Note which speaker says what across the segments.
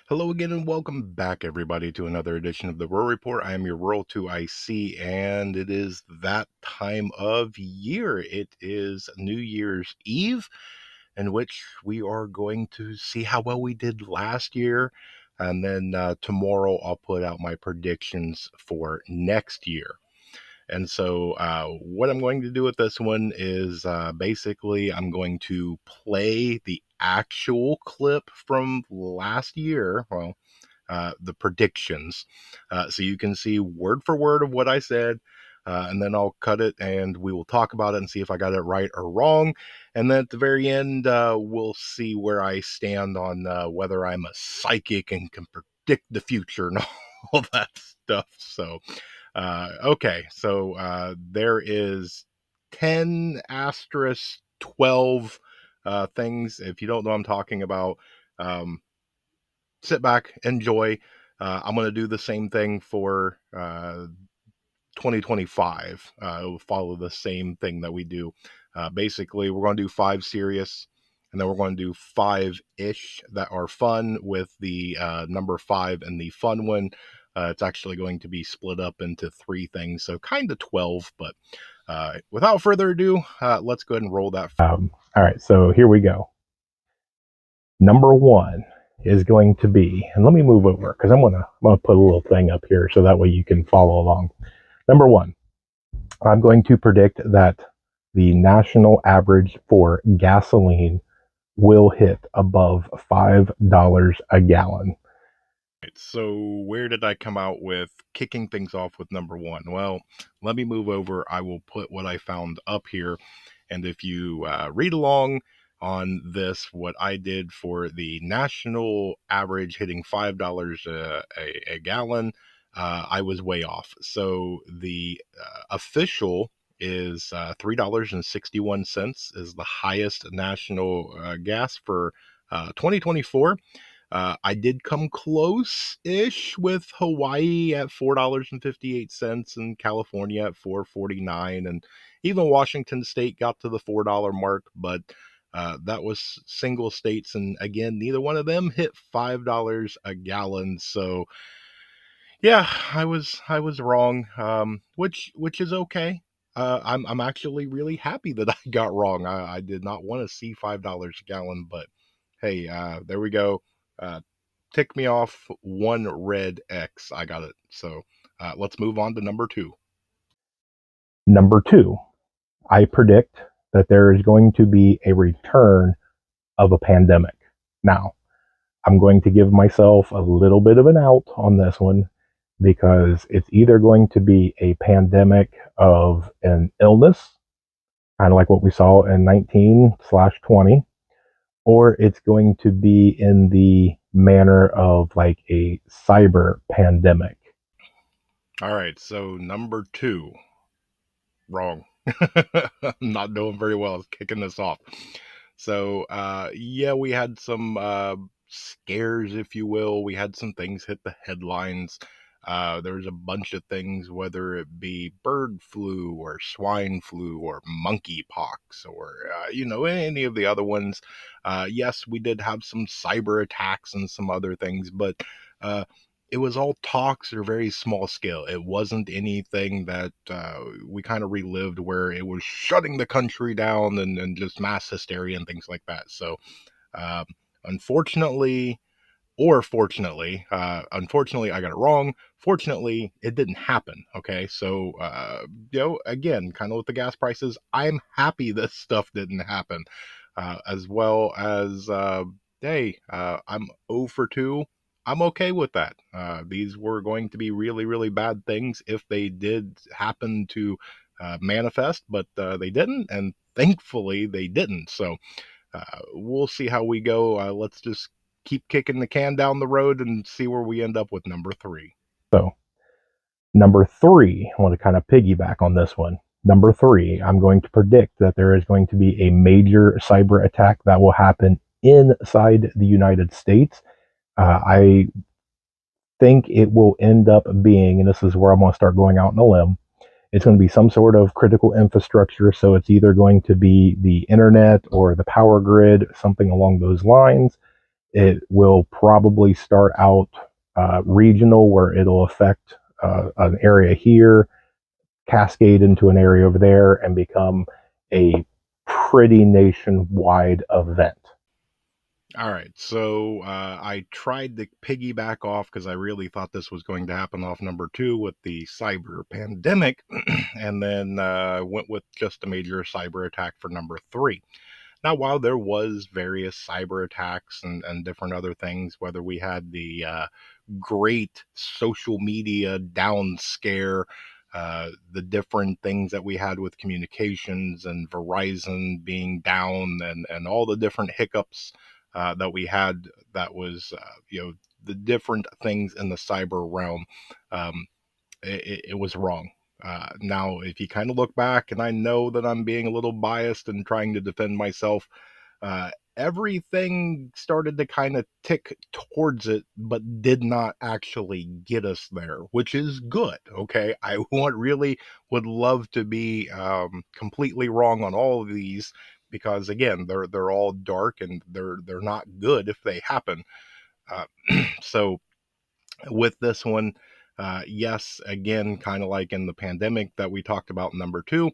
Speaker 1: Hello again and welcome back, everybody, to another edition of the Rural Report. I am your Rural 2IC, and it is that time of year. It is New Year's Eve, in which we are going to see how well we did last year. And then tomorrow, I'll put out my predictions for next year. And so, what I'm going to do with this one is basically I'm going to play the actual clip from last year. Well, the predictions. So you can see word for word of what I said. And then I'll cut it and we will talk about it and see if I got it right or wrong. And then at the very end, we'll see where I stand on whether I'm a psychic and can predict the future and all that stuff. So, okay. So there is 10 asterisk 12 things. If you don't know what I'm talking about, um, sit back, enjoy. I'm going to do the same thing for 2025. We'll follow the same thing that we do. Basically, we're going to do five serious, and then we're going to do five ish that are fun with the number five and the fun one. It's actually going to be split up into three things, so kind of 12. But without further ado, let's go ahead and roll that.
Speaker 2: All right, so here we go. Number one is going to be, and let me move over because I'm gonna put a little thing up here so that way you can follow along. Number one, I'm going to predict that the national average for gasoline will hit above $5 a gallon.
Speaker 1: So where did I come out with kicking things off with number one? Well, let me move over. I will put what I found up here. And if you read along on this, what I did for the national average hitting $5 a gallon, I was way off. So the official is $3.61 is the highest national gas for 2024. I did come close-ish with Hawaii at $4.58 and California at $4.49, and even Washington State got to the $4 mark, but that was single states, and again, neither one of them hit $5 a gallon. So yeah, I was wrong, which is okay. I'm actually really happy that I got wrong. I did not want to see $5 a gallon, but hey, there we go. Uh, Tick me off one red X. I got it. So let's move on to number two.
Speaker 2: Number two, I predict that there is going to be a return of a pandemic. Now, I'm going to give myself a little bit of an out on this one because it's either going to be a pandemic of an illness, kind of like what we saw in 19/20, or it's going to be in the manner of like a cyber pandemic.
Speaker 1: All right. So number two, wrong. I'm not doing very well kicking this off. So yeah, we had some scares, if you will. We had some things hit the headlines. There was a bunch of things, whether it be bird flu or swine flu or monkeypox or any of the other ones. Yes, we did have some cyber attacks and some other things, but uh, it was all talks or very small scale. It wasn't anything that we kind of relived where it was shutting the country down and just mass hysteria and things like that. So, uh, unfortunately, or fortunately, unfortunately, I got it wrong. Fortunately, it didn't happen. Okay. So, again, kind of with the gas prices, I'm happy this stuff didn't happen. As well as, hey, I'm 0 for 2. I'm okay with that. These were going to be really, really bad things if they did happen to manifest, but they didn't. And thankfully, they didn't. So, we'll see how we go. Let's just keep kicking the can down the road and see where we end up with number three.
Speaker 2: So, number three, I want to kind of piggyback on this one. Number three, I'm going to predict that there is going to be a major cyber attack that will happen inside the United States. I think it will end up being, and this is where I'm going to start going out on a limb, it's going to be some sort of critical infrastructure. So it's either going to be the internet or the power grid, something along those lines. It will probably start out regional, where it'll affect an area here, cascade into an area over there, and become a pretty nationwide event.
Speaker 1: All right, so I tried to piggyback off because I really thought this was going to happen off number two with the cyber pandemic, and then went with just a major cyber attack for number three. Now, while there was various cyber attacks and different other things, whether we had the great social media down scare, the different things that we had with communications and Verizon being down, and all the different hiccups that we had, that was, the different things in the cyber realm. Um, it was wrong. Now, if you kind of look back, and I know that I'm being a little biased and trying to defend myself, everything started to kind of tick towards it, but did not actually get us there, which is good. Okay, I really would love to be completely wrong on all of these, because again, they're all dark, and they're not good if they happen. Uh, so with this one, yes, again, kind of like in the pandemic that we talked about in number two,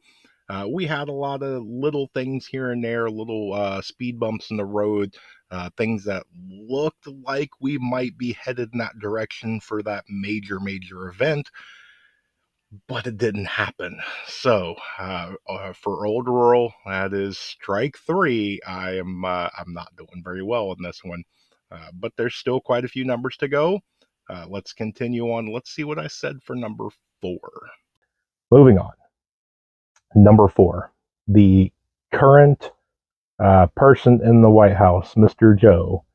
Speaker 1: we had a lot of little things here and there, little speed bumps in the road, things that looked like we might be headed in that direction for that major event, but it didn't happen. So for Old Rural, that is strike three. I'm not doing very well in this one, but there's still quite a few numbers to go. Let's continue on. Let's see what I said for number four.
Speaker 2: Moving on. Number four, the current person in the White House, Mr. Joe,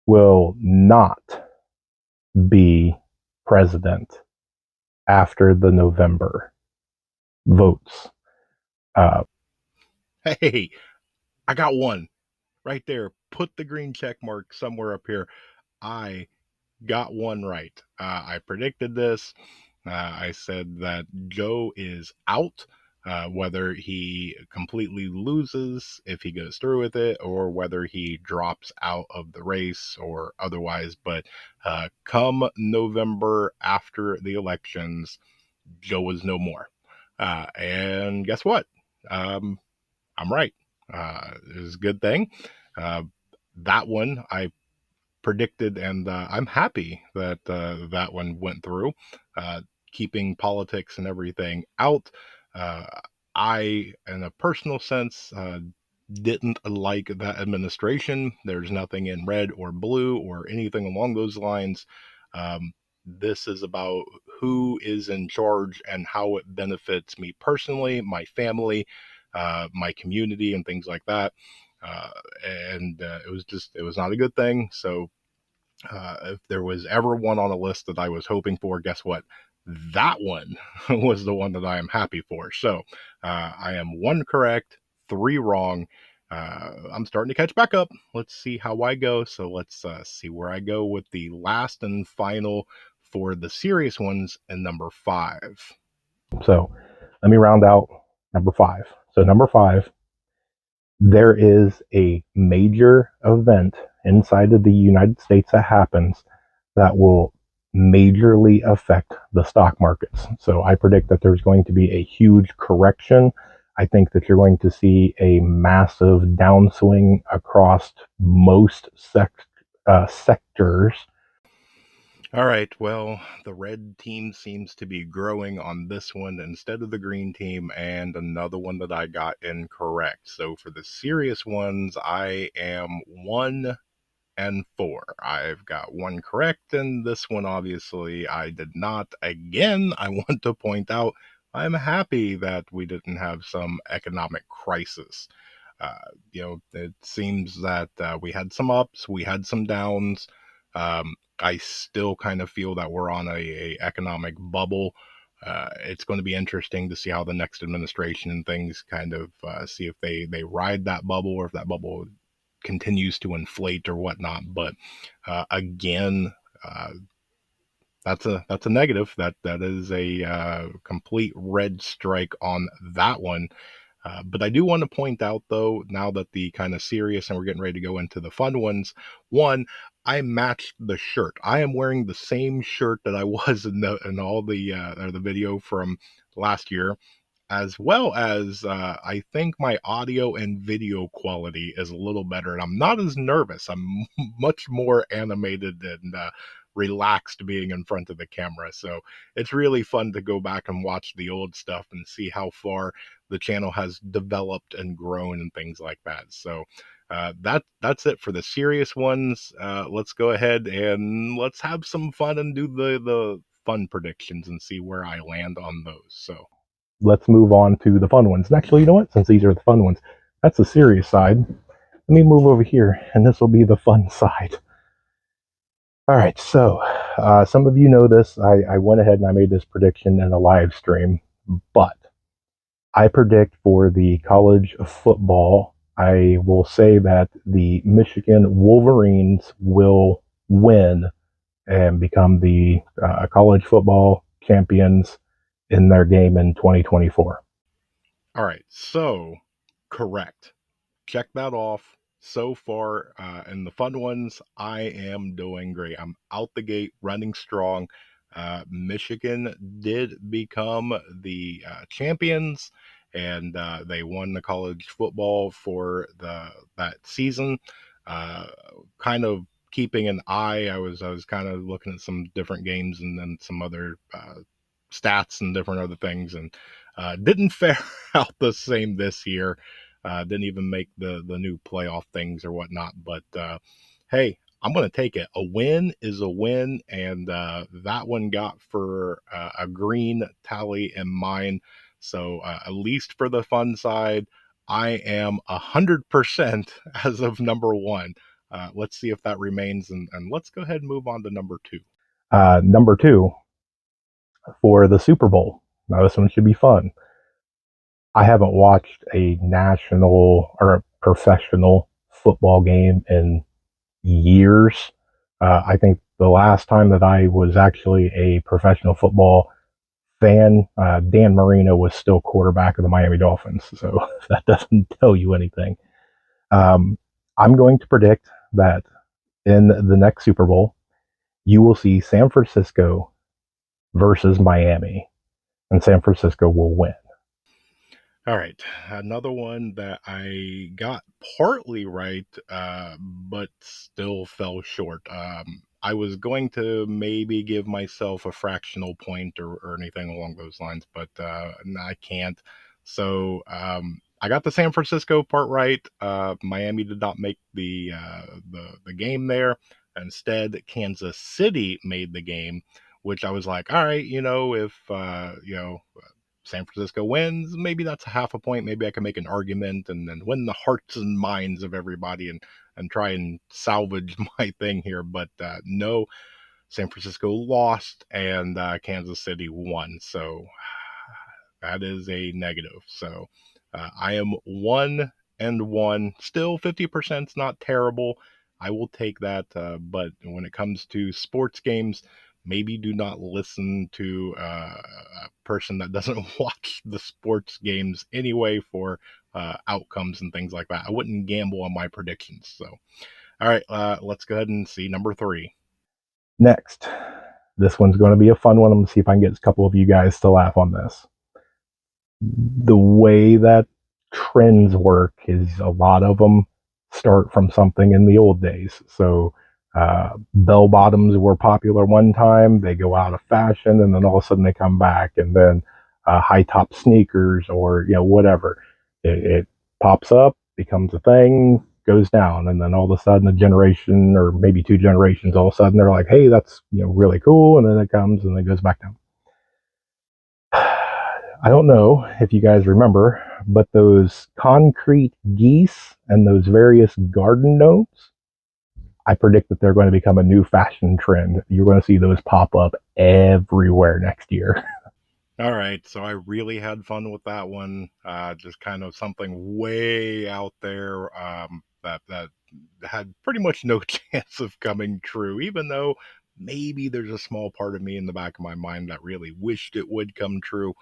Speaker 2: will not be president after the November votes. Uh,
Speaker 1: Hey, I got one right there. Put the green check mark somewhere up here. I got one right. I predicted this. I said that Joe is out, whether he completely loses if he goes through with it, or whether he drops out of the race or otherwise. But come November after the elections, Joe is no more. And guess what? Um, I'm right. It was a good thing. Uh, that one I predicted, and I'm happy that that one went through, uh, keeping politics and everything out. Uh, I, in a personal sense, didn't like that administration. There's nothing in red or blue or anything along those lines. This is about who is in charge and how it benefits me personally, my family, my community, and things like that. Uh, and it was not a good thing. So if there was ever one on a list that I was hoping for, guess what? That one was the one that I am happy for. So I am one correct, three wrong. I'm starting to catch back up. Let's see how I go. So let's see where I go with the last and final for the serious ones, and number five.
Speaker 2: so let me round out number five. So, number five, there is a major event inside of the United States that happens that will majorly affect the stock markets. So I predict that there's going to be a huge correction. I think that you're going to see a massive downswing across most sectors.
Speaker 1: All right, well, the red team seems to be growing on this one instead of the green team, and another one that I got incorrect. So for the serious ones, I am 1 and 4. I've got one correct, and this one obviously I did not. Again, I want to point out I'm happy that we didn't have some economic crisis. Uh, it seems that we had some ups, we had some downs. I still kind of feel that we're on a economic bubble. It's going to be interesting to see how the next administration and things kind of see if they ride that bubble, or if that bubble continues to inflate or whatnot. But again, uh, that's a negative. That is a complete red strike on that one. But I do want to point out, though, now that the kind of serious and we're getting ready to go into the fun ones, one, I matched the shirt. I am wearing the same shirt that I was in all the or the video from last year, as well as I think my audio and video quality is a little better, and I'm not as nervous. I'm much more animated and relaxed being in front of the camera. So it's really fun to go back and watch the old stuff and see how far the channel has developed and grown and things like that. So that's it for the serious ones. Let's go ahead and let's have some fun and do the fun predictions and see where I land on those. So.
Speaker 2: Let's move on to the fun ones. And actually, you know what? Since these are the fun ones, that's the serious side. Let me move over here, and this will be the fun side. All right, so some of you know this. I went ahead and I made this prediction in a live stream, but I predict for the college football, I will say that the Michigan Wolverines will win and become the college football champions in their game in 2024.
Speaker 1: All right, so correct. Check that off. So far, in the fun ones, I am doing great. I'm out the gate running strong. Michigan did become the champions, and they won the college football for the that season. Uh, kind of keeping an eye. I was kind of looking at some different games and then some other stats and different other things, and didn't fare out the same this year. Didn't even make the new playoff things or whatnot. But hey, I'm going to take it. A win is a win, and that one got for a green tally in mine. So at least for the fun side, I am 100% as of number one. Let's see if that remains, and let's go ahead and move on to number two.
Speaker 2: Number two, for the Super Bowl. Now, this one should be fun. I haven't watched a national or a professional football game in years. I think the last time that I was actually a professional football fan, Dan Marino was still quarterback of the Miami Dolphins. So if that doesn't tell you anything. Um, I'm going to predict that in the next Super Bowl, you will see San Francisco versus Miami, and San Francisco will win.
Speaker 1: All right, another one that I got partly right, but still fell short. I was going to maybe give myself a fractional point or anything along those lines, but no, I can't. So I got the San Francisco part right. Miami did not make the game there. Instead, Kansas City made the game, which I was like, all right, if San Francisco wins, maybe that's a half a point. Maybe I can make an argument and then win the hearts and minds of everybody and try and salvage my thing here. But no, San Francisco lost and Kansas City won. So that is a negative. So I am 1-1. Still 50% is not terrible. I will take that. But when it comes to sports games, maybe do not listen to a person that doesn't watch the sports games anyway for outcomes and things like that. I wouldn't gamble on my predictions. So, all right, let's go ahead and see number three.
Speaker 2: Next, this one's going to be a fun one. I'm going to see if I can get a couple of you guys to laugh on this. The way that trends work is a lot of them start from something in the old days. So bell bottoms were popular one time, they go out of fashion, and then all of a sudden they come back. And then high top sneakers or whatever, it pops up, becomes a thing, goes down, and then all of a sudden a generation or maybe two generations, all of a sudden they're like, hey, that's really cool, and then it comes and it goes back down. I don't know if you guys remember, but those concrete geese and those various garden gnomes, I predict that they're going to become a new fashion trend. You're going to see those pop up everywhere next year.
Speaker 1: All right, so I really had fun with that one. Just kind of something way out there that had pretty much no chance of coming true, even though maybe there's a small part of me in the back of my mind that really wished it would come true.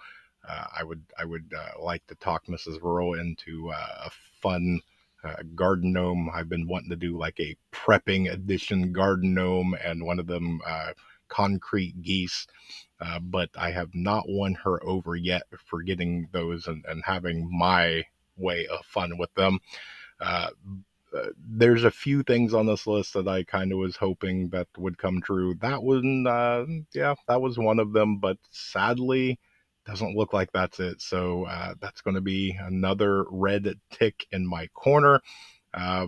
Speaker 1: I would like to talk Mrs. Rural into a fun garden gnome. I've been wanting to do like a prepping edition garden gnome and one of them concrete geese, but I have not won her over yet for getting those and having my way of fun with them. Uh, there's a few things on this list that I kind of was hoping that would come true. That one, yeah, that was one of them, but sadly, doesn't look like that's it. So that's going to be another red tick in my corner. Uh,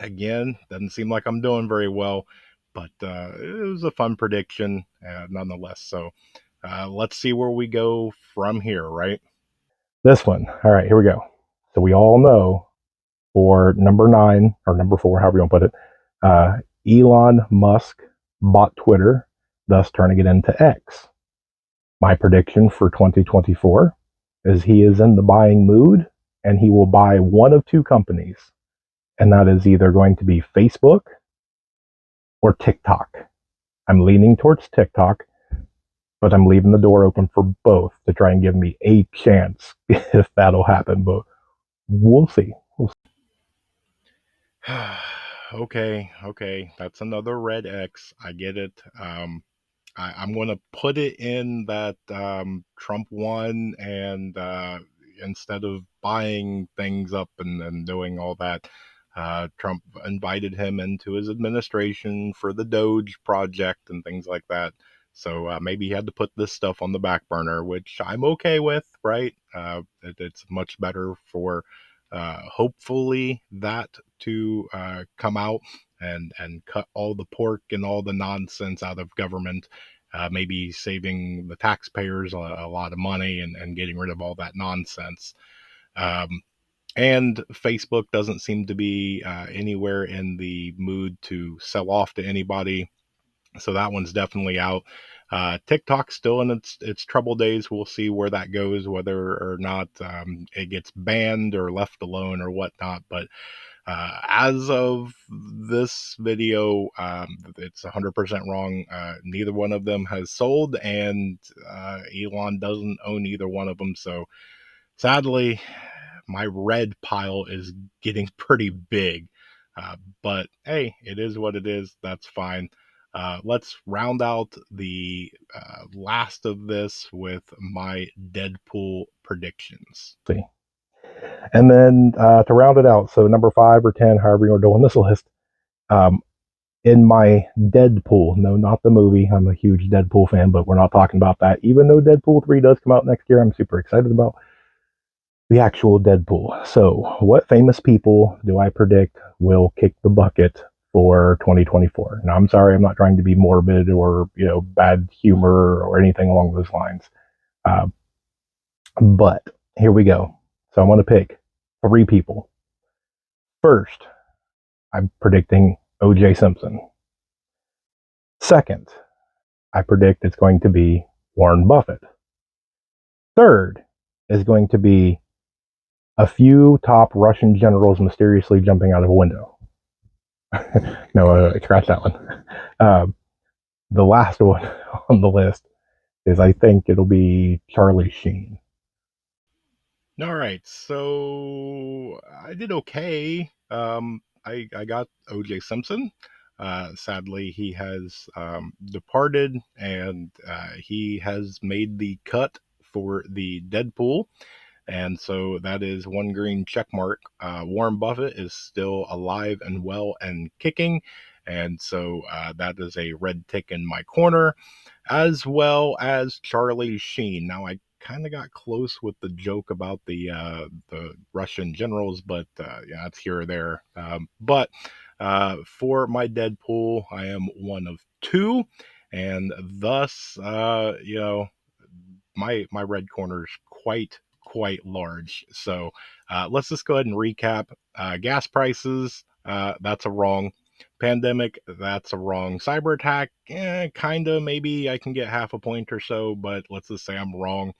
Speaker 1: Again, doesn't seem like I'm doing very well, but it was a fun prediction nonetheless. So let's see where we go from here, right?
Speaker 2: This one. All right, here we go. So we all know for number 9 or number 4, however you want to put it, uh, Elon Musk bought Twitter, thus turning it into X. My prediction for 2024 is he is in the buying mood and he will buy one of two companies, and that is either going to be Facebook or TikTok. I'm leaning towards TikTok, but I'm leaving the door open for both to try and give me a chance if that'll happen. But we'll see.
Speaker 1: Okay, okay, that's another red X. I get it. I'm going to put it in that Trump won, and instead of buying things up and doing all that, Trump invited him into his administration for the Doge project and things like that. So maybe he had to put this stuff on the back burner, which I'm okay with, right? It's much better for hopefully that to come out and cut all the pork and all the nonsense out of government, maybe saving the taxpayers a lot of money and getting rid of all that nonsense. Um, and Facebook doesn't seem to be anywhere in the mood to sell off to anybody, so that one's definitely out. TikTok's still in its trouble days. We'll see where that goes, whether or not it gets banned or left alone or whatnot. But as of this video, it's 100% wrong. Neither one of them has sold, and Elon doesn't own either one of them. So sadly, my red pile is getting pretty big. But hey, it is what it is. That's fine. Let's round out the last of this with my Deadpool predictions.
Speaker 2: See. And then to round it out, so number 5 or 10, however you're doing this list, um, in my Deadpool, no, not the movie. I'm a huge Deadpool fan, but we're not talking about that. Even though Deadpool 3 does come out next year, I'm super excited about the actual Deadpool. So, what famous people do I predict will kick the bucket for 2024? Now, I'm sorry, I'm not trying to be morbid or bad humor or anything along those lines. Uh, but here we go. So I'm going to pick 3 people. First, I'm predicting O.J. Simpson. Second, I predict it's going to be Warren Buffett. Third is going to be a few top Russian generals mysteriously jumping out of a window. No, scratch that one. Um, the last one on the list is I think it'll be Charlie Sheen.
Speaker 1: All right, so I did okay. I got O.J. Simpson. Sadly, he has departed, and he has made the cut for the Deadpool, and so that is one green check mark. Warren Buffett is still alive and well and kicking, and so that is a red tick in my corner, as well as Charlie Sheen. Now, I kind of got close with the joke about the Russian generals, but yeah, it's here or there. But for my Deadpool, I am one of two, and thus, my red corner is quite large. So let's just go ahead and recap. Gas prices, that's a wrong. Pandemic, that's a wrong. Cyber attack, kinda. Maybe I can get half a point or so, but let's just say I'm wrong.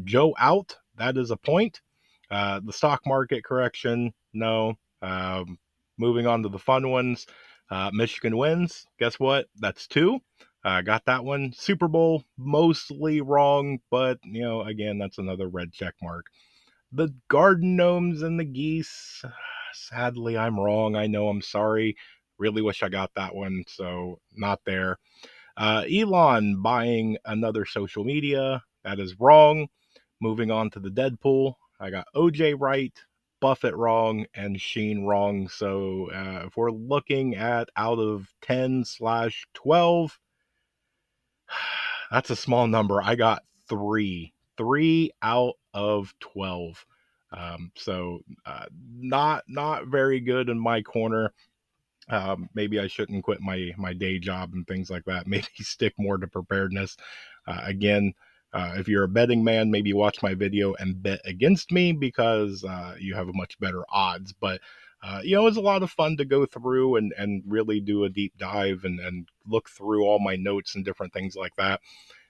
Speaker 1: Joe out, that is a point. The stock market correction, no. Moving on to the fun ones. Michigan wins. Guess what? That's two. Got that one. Super Bowl, mostly wrong, but, again, that's another red check mark. The garden gnomes and the geese, sadly, I'm wrong. I know, I'm sorry. Really wish I got that one, so not there. Elon buying another social media, that is wrong. Moving on to the Deadpool, I got OJ right, Buffett wrong, and Sheen wrong. So if we're looking at out of 10 slash 12, that's a small number. I got three out of 12. Not very good in my corner. Maybe I shouldn't quit my day job and things like that. Maybe stick more to preparedness. Again, if you're a betting man, maybe watch my video and bet against me because you have a much better odds. But it's a lot of fun to go through and really do a deep dive and look through all my notes and different things like that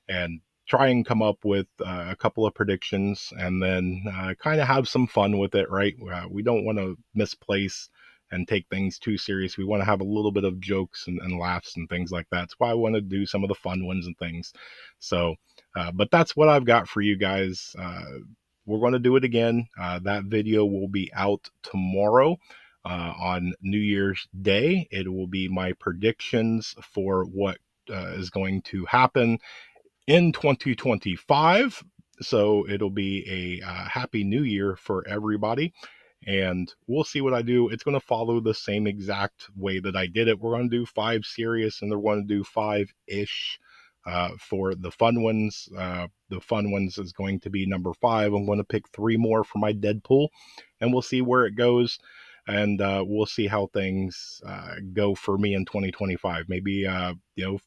Speaker 1: and try and come up with a couple of predictions and then kind of have some fun with it, right? We don't want to misplace and take things too serious. We want to have a little bit of jokes and laughs and things like that. That's why I want to do some of the fun ones and things. So, but that's what I've got for you guys. We're going to do it again. That video will be out tomorrow. On New Year's Day, it will be my predictions for what is going to happen in 2025. So it'll be a happy new year for everybody. And we'll see what I do. It's going to follow the same exact way that I did it. We're going to do five serious and they're going to do five ish for the fun ones. The fun ones is going to be number five. I'm going to pick three more for my Deadpool and we'll see where it goes. And we'll see how things go for me in 2025. Maybe,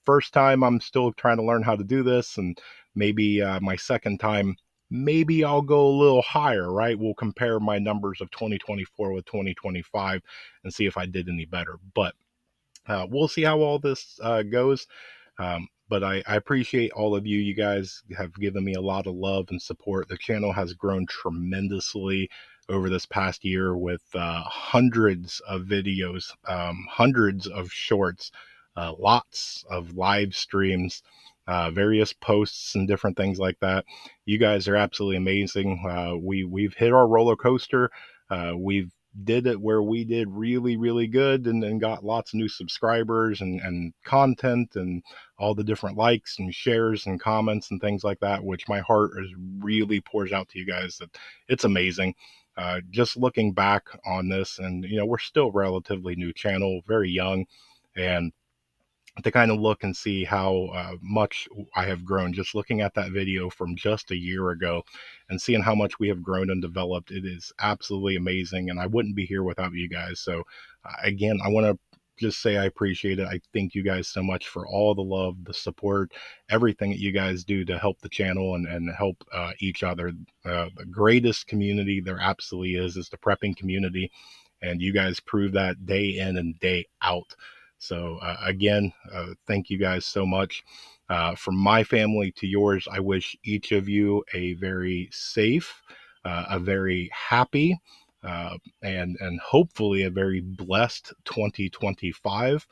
Speaker 1: first time I'm still trying to learn how to do this, and maybe my second time, maybe I'll go a little higher, right? We'll compare my numbers of 2024 with 2025 and see if I did any better. But we'll see how all this goes. But I appreciate all of you. You guys have given me a lot of love and support. The channel has grown tremendously over this past year with hundreds of videos, hundreds of shorts, lots of live streams, various posts and different things like that. You guys are absolutely amazing. We've hit our roller coaster. We've did it where we did really, really good and got lots of new subscribers and content and all the different likes and shares and comments and things like that, which my heart is really pours out to you guys. That it's amazing. Just looking back on this, and we're still a relatively new channel, very young, and to kind of look and see how much I have grown just looking at that video from just a year ago and seeing how much we have grown and developed. It is absolutely amazing. And I wouldn't be here without you guys. So, again, I want to just say I appreciate it. I thank you guys so much for all the love, the support, everything that you guys do to help the channel and help each other. The greatest community there absolutely is the prepping community. And you guys prove that day in and day out. So, again, thank you guys so much. From my family to yours, I wish each of you a very safe, a very happy, and hopefully a very blessed 2025.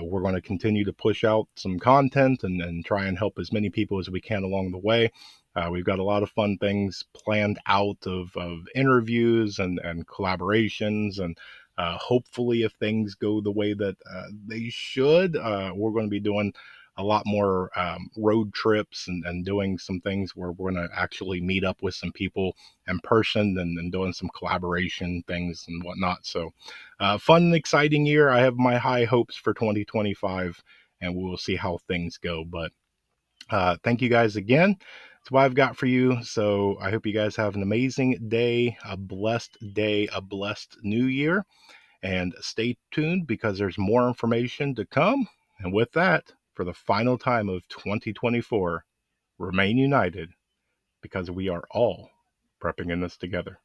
Speaker 1: We're going to continue to push out some content and try and help as many people as we can along the way. We've got a lot of fun things planned out of interviews and collaborations and hopefully, if things go the way that they should, we're going to be doing a lot more road trips and doing some things where we're going to actually meet up with some people in person and doing some collaboration things and whatnot. So, fun and exciting year. I have my high hopes for 2025, and we will see how things go. But thank you guys again. That's what I've got for you. So I hope you guys have an amazing day, a blessed new year. And stay tuned because there's more information to come. And with that, for the final time of 2024, remain united because we are all prepping in this together.